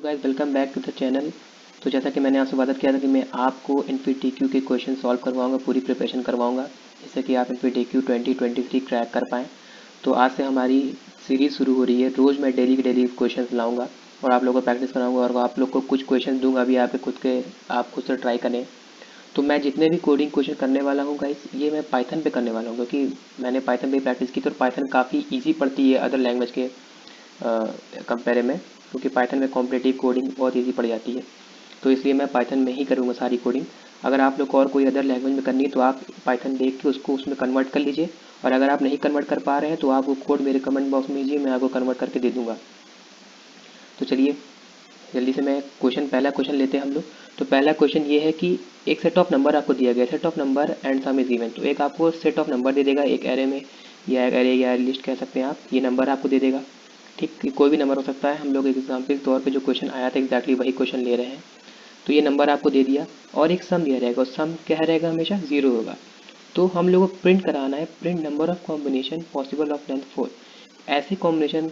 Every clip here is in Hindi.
Guys, welcome back to the channel. तो जैसा कि मैंने आपसे वादा किया था कि मैं आपको एनपीटीक्यू के क्वेश्चन सॉल्व करवाऊंगा, पूरी प्रिपरेशन करवाऊंगा जिससे कि आप एनपीटीक्यू 2023 क्रैक कर पाएँ। तो आज से हमारी सीरीज़ शुरू हो रही है। रोज़ मैं डेली के डेली क्वेश्चन लाऊंगा और आप लोगों को प्रैक्टिस कराऊंगा और आप लोग को कुछ क्वेश्चन दूंगा भी, आप खुद से ट्राई करें। तो मैं जितने भी कोडिंग क्वेश्चन करने वाला हूँ गाइस, ये मैं पाइथन पे करने वाला हूँ, क्योंकि मैंने पाइथन पे प्रैक्टिस की तो पाइथन काफ़ी ईजी पड़ती है अदर लैंग्वेज के कंपेयर में, क्योंकि पाइथन में कॉम्पिटिटिव कोडिंग बहुत ईजी पड़ जाती है। तो इसलिए मैं पाइथन में ही करूँगा सारी कोडिंग। अगर आप लोग और कोई अदर लैंग्वेज में करनी है तो आप पाइथन देख के उसको उसमें कन्वर्ट कर लीजिए, और अगर आप नहीं कन्वर्ट कर पा रहे हैं तो आप वो कोड मेरे कमेंट बॉक्स में दीजिए, मैं आपको कन्वर्ट करके दे दूँगा। तो चलिए जल्दी से मैं पहला क्वेश्चन लेते हैं हम लोग। तो पहला क्वेश्चन ये है कि एक सेट ऑफ नंबर आपको दिया गया, set of number and some is given. तो एक आपको सेट ऑफ नंबर दे देगा एक एरे में, या एरे या लिस्ट कह सकते हैं आप। ये नंबर आपको दे देगा, ठीक, कोई भी नंबर हो सकता है। हम लोग एग्जाम्पल के तौर पे जो क्वेश्चन आया था एग्जैक्टली वही क्वेश्चन ले रहे हैं। तो ये नंबर आपको दे दिया और एक सम दिया रहेगा, और सम क्या रहेगा, हमेशा 0 होगा। तो हम लोगों को प्रिंट कराना है, print number of combination possible of length 4। ऐसे कॉम्बिनेशन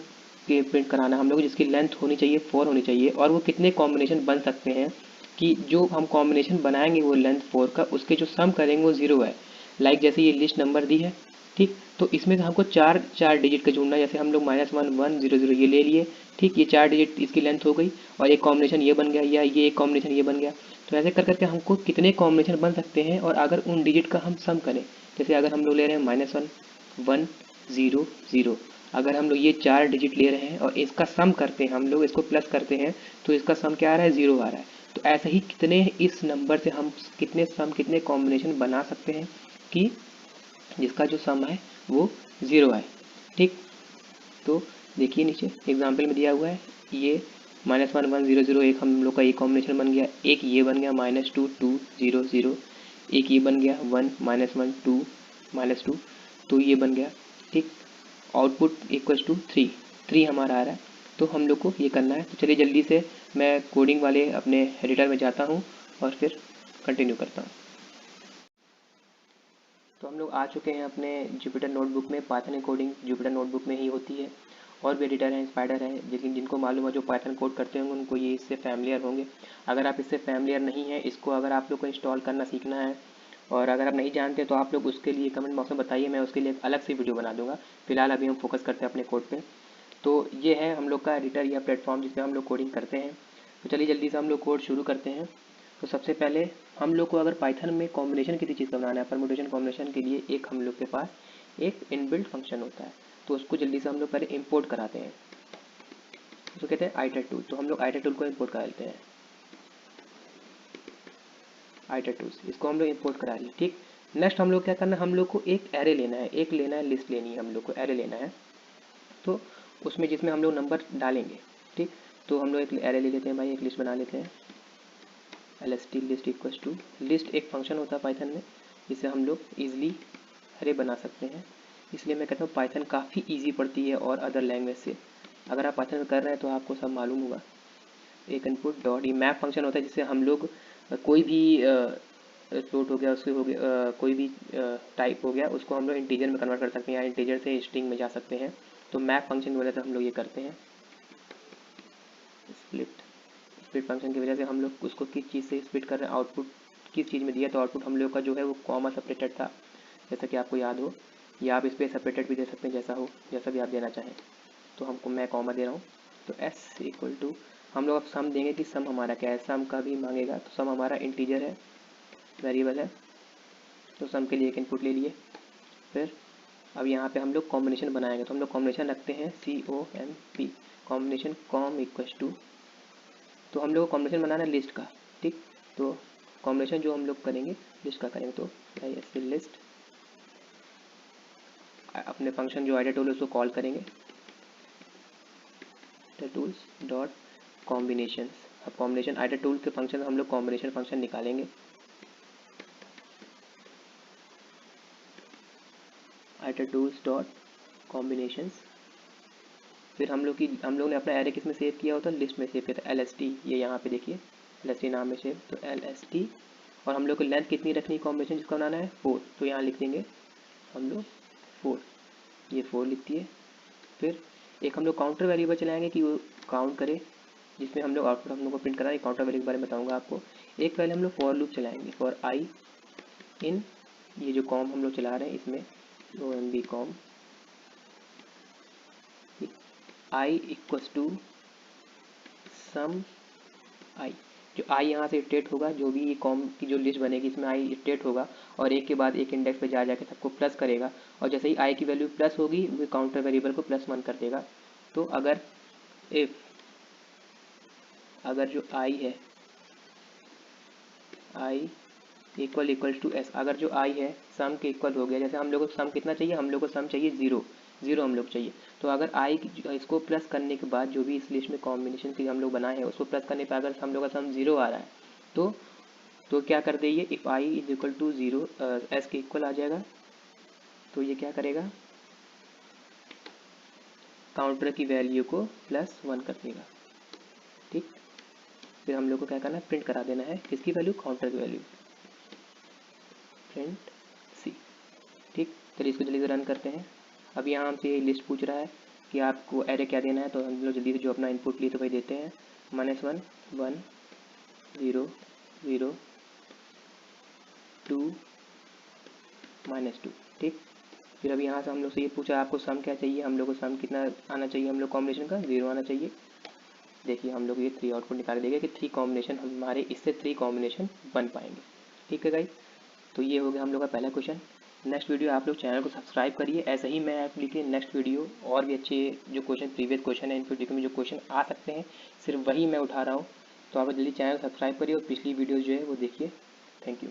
के प्रिंट कराना हम लोग जिसकी लेंथ होनी चाहिए 4 होनी चाहिए, और वो कितने कॉम्बिनेशन बन सकते हैं कि जो हम कॉम्बिनेशन बनाएंगे वो लेंथ 4 का, उसके जो सम करेंगे वो 0 है। लाइक जैसे ये लिस्ट नंबर दी है, ठीक, तो इसमें हमको चार चार डिजिट का जोड़ना है। जैसे हम लोग -1 1 0 0 ये ले लिए, ठीक, ये 4 डिजिट इसकी लेंथ हो गई, और एक कॉम्बिनेशन ये बन गया, या ये एक कॉम्बिनेशन ये बन गया। तो ऐसे कर करके हमको कितने कॉम्बिनेशन बन सकते हैं, और अगर उन डिजिट का हम सम करें, जैसे अगर हम लोग ले रहे हैं -1 1 0 0, अगर हम लोग ये 4 डिजिट ले रहे हैं और इसका सम करते हैं, हम लोग इसको प्लस करते हैं, तो इसका सम क्या आ रहा है, 0 आ रहा है। तो ऐसे ही कितने इस नंबर से हम कितने कॉम्बिनेशन बना सकते हैं कि जिसका जो सम है वो 0 आए, ठीक। तो देखिए नीचे एग्जाम्पल में दिया हुआ है, ये -1 1 0 0 एक हम लोग का ये कॉम्बिनेशन बन गया, एक ये बन गया -2 2 0 0, एक ये बन गया 1 -1 2 -2, तो ये बन गया, ठीक। आउटपुट इक्वल्स टू 3 हमारा आ रहा है। तो हम लोग को ये करना है। तो चलिए जल्दी से मैं कोडिंग वाले अपने एडिटर में जाता हूँ और फिर कंटिन्यू करता हूँ। तो हम लोग आ चुके हैं अपने जुपिटर नोटबुक में। पाइथन कोडिंग जुपिटर नोटबुक में ही होती है, और भी एडिटर हैं, स्पाइडर है, लेकिन जिनको मालूम है, जो पाइथन कोड करते होंगे उनको ये इससे फैमिलियर होंगे। अगर आप इससे फैमिलियर नहीं हैं, इसको अगर आप लोग को इंस्टॉल करना सीखना है, और अगर आप नहीं जानते तो आप लोग उसके लिए कमेंट बॉक्स में बताइए, मैं उसके लिए एक अलग से वीडियो बना दूंगा। फिलहाल अभी हम फोकस करते हैं अपने कोड पे। तो ये है हम लोग का एडिटर या प्लेटफॉर्म जिस पे हम लोग कोडिंग करते हैं। तो चलिए जल्दी से हम लोग कोड शुरू करते हैं। तो सबसे पहले हम लोग को अगर पाइथन में कॉम्बिनेशन किसी चीज़ का बनाना है, परमुटेशन कॉम्बिनेशन के लिए एक हम लोग के पास एक इनबिल्ट फंक्शन होता है। तो उसको जल्दी से हम लोग पहले इंपोर्ट कराते हैं, उसको कहते हैं आइटर टूल। तो हम लोग आइटर टूल को इंपोर्ट करा लेते हैं, आइटर टूल्स, इसको हम लोग इंपोर्ट करा लिए, ठीक। नेक्स्ट हम लोग क्या करना है, हम लोग को एक एरे लेना है, लिस्ट लेनी है, हम लोग को एरे लेना है। तो उसमें जिसमें हम लोग नंबर डालेंगे, ठीक। तो हम लोग एक एरे ले लेते हैं भाई, एक लिस्ट बना लेते हैं। lst list equals to, list एक फंक्शन होता है पाइथन में जिससे हम लोग ईजिली अरे बना सकते हैं। इसलिए मैं कहता हूँ पाइथन काफ़ी ईजी पड़ती है और अदर लैंग्वेज से। अगर आप पाइथन में कर रहे हैं तो आपको सब मालूम होगा। एक इनपुट डॉट, ये मैप फंक्शन होता है जिससे हम लोग कोई भी फ्लोट हो गया, उसके हो गया, कोई भी टाइप हो गया, उसको हम लोग इंटीजर में कन्वर्ट कर सकते हैं, या इंटीजर से स्ट्रिंग में जा सकते हैं। तो मैप फंक्शन की वजह से हम लोग ये करते हैं। स्प्लिट फंक्शन की वजह से हम लोग उसको किस चीज़ से स्प्लिट कर रहे हैं, आउटपुट किस चीज़ में दिया, तो आउटपुट हम लोग का जो है वो कॉमा सेपरेटेड था, जैसा कि आपको याद हो, या आप इस पर सेपरेटेड भी दे सकते हैं, जैसा हो, जैसा भी आप देना चाहें। तो हमको मैं कॉमा दे रहा हूँ। तो एस इक्वल टू, हम लोग अब सम देंगे कि सम हमारा क्या है, सम का भी मांगेगा। तो सम हमारा इंटीजर है, वेरिएबल है, तो सम के लिए एक इनपुट ले लिए। फिर अब यहाँ पे हम लोग कॉम्बिनेशन बनाएंगे, तो हम लोग कॉम्बिनेशन रखते हैं COMP, combination com equal to, तो हम लोग को कॉम्बिनेशन बनाना है लिस्ट का, ठीक। तो कॉम्बिनेशन जो हम लोग करेंगे लिस्ट का करेंगे, तो ISC लिस्ट, अपने फंक्शन जो आइटर टूल है उसको कॉल करेंगे, आइटर टूल्स डॉट कॉम्बिनेशन। अब कॉम्बिनेशन आइटर टूल के फंक्शन हम लोग कॉम्बिनेशन फंक्शन निकालेंगे, आइटर टूल्स डॉट कॉम्बिनेशंस। फिर हम लोग ने अपना एरे किस में सेव किया होता है, लिस्ट में सेव किया था, LST, ये यहाँ पे देखिए LST नाम में सेव, तो LST। और हम लोग को लेंथ कितनी रखनी है कॉम्बिनेशन जिसका बनाना है, 4, तो यहाँ लिख देंगे हम लोग 4, ये 4 लिख दिए। फिर एक हम लोग काउंटर वेरिएबल चलाएंगे कि वो काउंट करे जिसमें हम लोग आउटपुट हम लोग को प्रिंट करा है। काउंटर वैल्यू के बारे में बताऊंगा आपको। एक पहले हम लोग फॉर लूप चलाएंगे, फॉर आई इन, ये जो कॉम हम लोग चला रहे हैं इसमें OMB कॉम I equals to sum I. जो आई यहाँ से इटरेट होगा, जो भी कॉम की जो लिस्ट बनेगी इसमें आई इटरेट होगा और एक के बाद एक इंडेक्स पे जा जाके सबको प्लस करेगा, और जैसे ही आई की वैल्यू प्लस होगी वो काउंटर वेरिएबल को +1 कर देगा। तो अगर इफ अगर जो आई है आई इक्वल टू एस, अगर जो आई है सम के इक्वल हो गया, जैसे हम लोग को सम कितना चाहिए, हम लोग को सम चाहिए 0 हम लोग चाहिए। तो अगर आई इसको प्लस करने के बाद जो भी इस लिस्ट में कॉम्बिनेशन की हम लोग बनाए हैं उसको प्लस करने पर अगर हम लोग का सम 0 आ रहा है तो क्या कर दे, ये if I is equal to 0 S के इक्वल आ जाएगा। तो ये क्या करेगा, काउंटर की वैल्यू को +1 कर देगा। ठीक, फिर हम लोग को क्या करना है, प्रिंट करा देना है किसकी वैल्यू, काउंटर की वैल्यू, प्रिंट सी। ठीक, चलिए इसको जल्दी से रन करते हैं। अब यहाँ हमसे ये लिस्ट पूछ रहा है कि आपको एरे क्या देना है, तो हम लोग जल्दी से जो अपना इनपुट लिए तो वही देते हैं, -1 1 0 0 2 -2। ठीक, फिर अब यहाँ से हम लोग से ये पूछा आपको सम क्या चाहिए, हम लोग को सम कितना आना चाहिए, हम लोग कॉम्बिनेशन का 0 आना चाहिए। देखिए हम लोग ये 3 आउटपुट निकाल देंगे कि 3 कॉम्बिनेशन हमारे इससे 3 कॉम्बिनेशन बन पाएंगे। ठीक है गाइस, तो ये हो गया हम लोग का पहला क्वेश्चन। नेक्स्ट वीडियो आप लोग चैनल को सब्सक्राइब करिए, ऐसे ही मैं आप लेके नेक्स्ट वीडियो और भी अच्छे जो क्वेश्चन प्रीवियस क्वेश्चन है इनपुट में जो क्वेश्चन आ सकते हैं सिर्फ वही मैं उठा रहा हूँ। तो आप जल्दी चैनल सब्सक्राइब करिए और पिछली वीडियो जो है वो देखिए। Thank you.